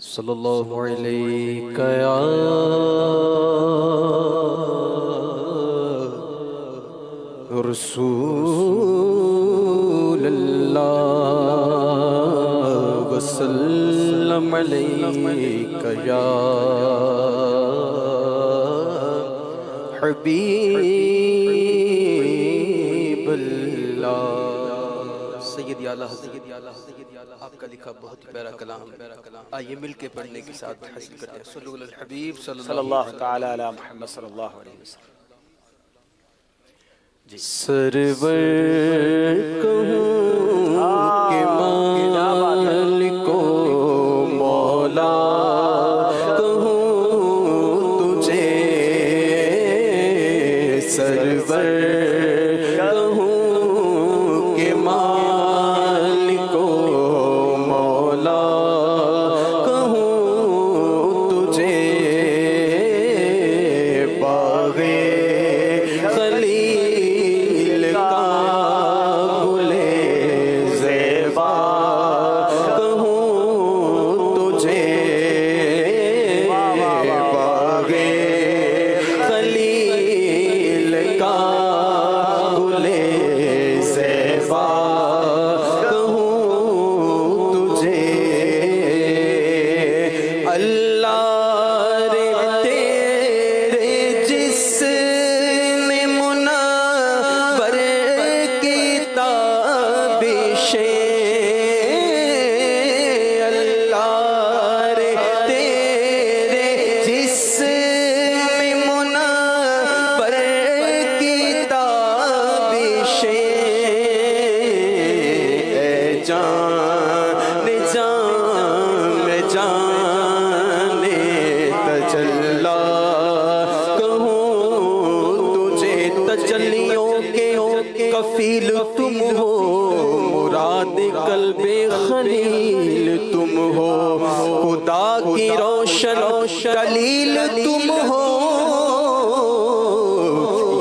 صلی اللہ علیہ یا رسول اللہ وسلم علیک یا حبیب اللہ۔ سیدی اعلیٰ حضرت آپ کا لکھا بہت پیارا کلام، آئیے مل کے پڑھنے کے ساتھ حاصل کرتے ہیں۔ صلی اللہ الحبیب صلی اللہ تعالی علی محمد صلی اللہ علیہ وسلم۔ سرور کہوں کہ مالک و مولا کہوں تجھے، سرور کہوں کہ مالک و مولا کہوں تجھے، باغ خلیل کا گل زیبا کہوں تجھے، باغ خلیل کا گل زیبا کہوں تجھے، اللہ رے تیرے جسم منور کی تابشیں، اللہ رے تیرے جسم منور کی تابشیں، اے جان جان جان تجلی کہوں تجھے، تجلیوں کے کفیل تم ہو، مراد قلب خلیل تم ہو، خدا کی روشن دلیل تم ہو،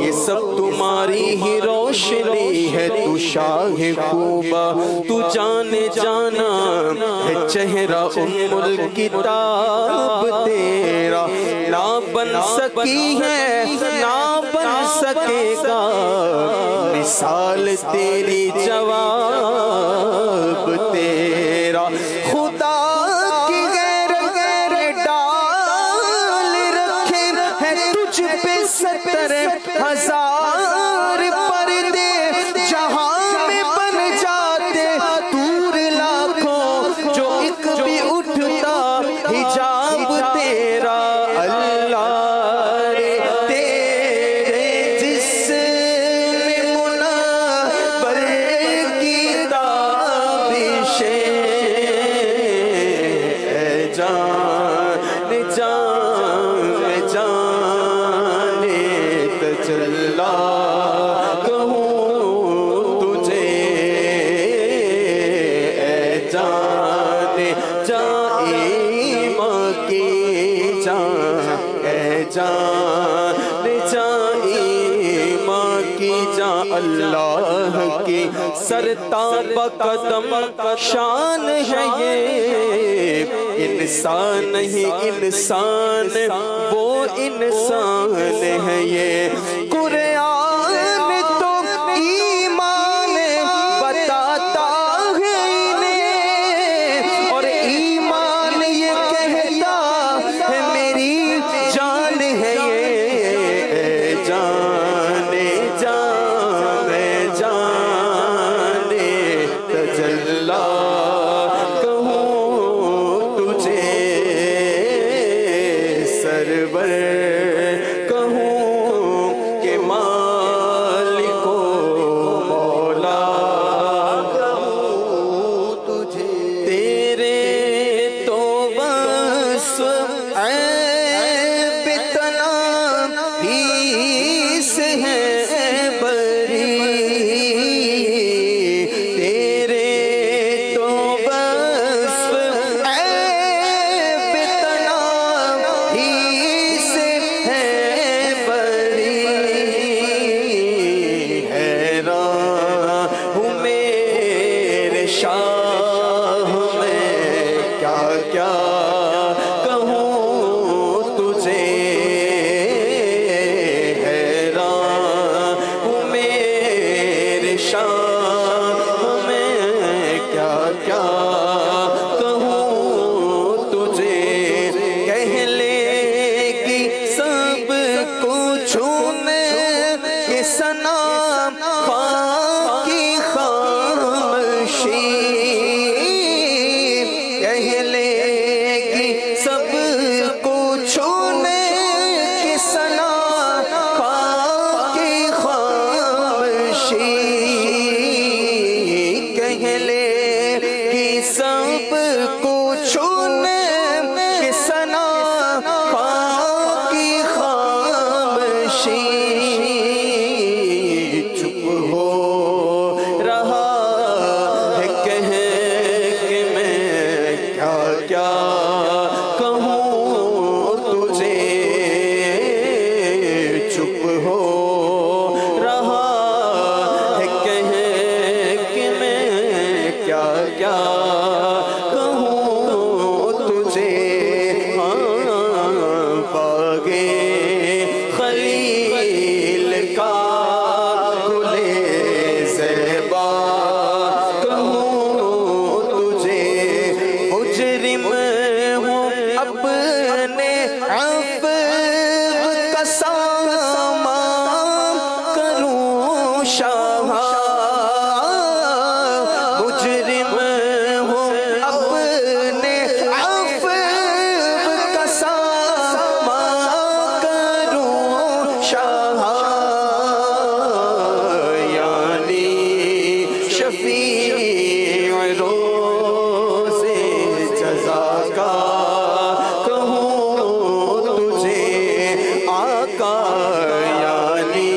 یہ سب تمہاری ہی روشنی ہے، تو شاہ خوبا تو جانے جانا ہے، چہرہ ام الکتاب تیرا نہ بن سکی ہے نہ بن سکے گا، مثال تیری جواب تیرا، خدا کی غیر ڈال رکھے ہے تجھ پہ 70,000 پردے، جہاں میں بن جاتے دور لاکھوں، جو ایک بھی اٹھتا حجاب تیرا، اللہ رے تیرے جسم منور کی تابشیں، اے جان جان جان تجلی کہوں تجھے، اے جان جان ایمان کی جان، اے جان جان ایمان کی جان، اللہ کی سرتاب قدم شان ہے یہ، انسان نہیں انسان وہ انسان ہے یہ، قرآن تو ایمان بتاتا ہے انہیں، اور ایمان یہ کہتا ہے میری جان ہے یہ، اے جان جان جان تجلی کہوں تجھے، سرور کہوں کہ مالک و مولا کہوں تجھے، تیرے تو وصف عیب تنام ہی سے ہے بری، تیرے تو وصف عیب تنام ہی سے ہے بری، حیران ہوں میرے شاہ میں کیا کیا اپنے عفو کا سامان کروں شاہ، مجرم ہوں اپنے عفو کا سامان کروں شاہ، یعنی شفیع روز جزا کا کہوں تجھے آقا، یعنی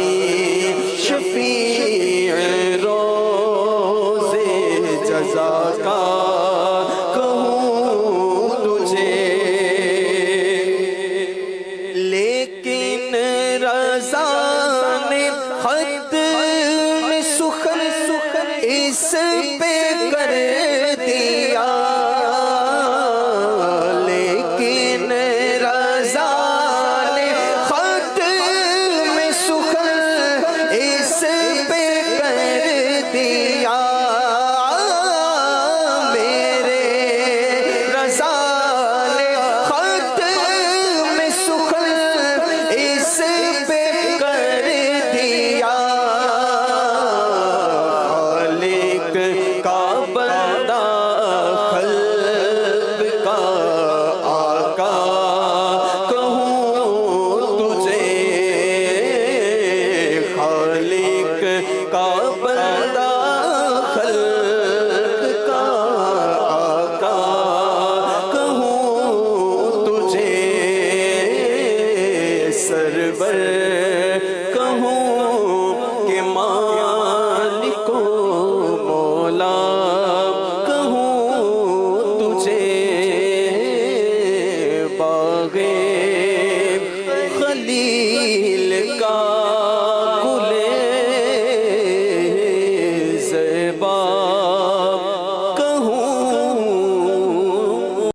شفیع روز جزا کا کہوں تجھے، لیکن رضا نے خط میں سخن اس پہ کر دیا، لیکن رضا نے خط میں سخن اس پہ کر دیا، میرے رضا نے خط میں سخن اس پہ کر دیا، خالق کا بندہ قلب کا آقا کہوں تجھے، خالق کا بندہ قلب کا آقا کہوں تجھے، سرور کہوں کہ مالک و مولا کہوں تجھے، باغ خلیل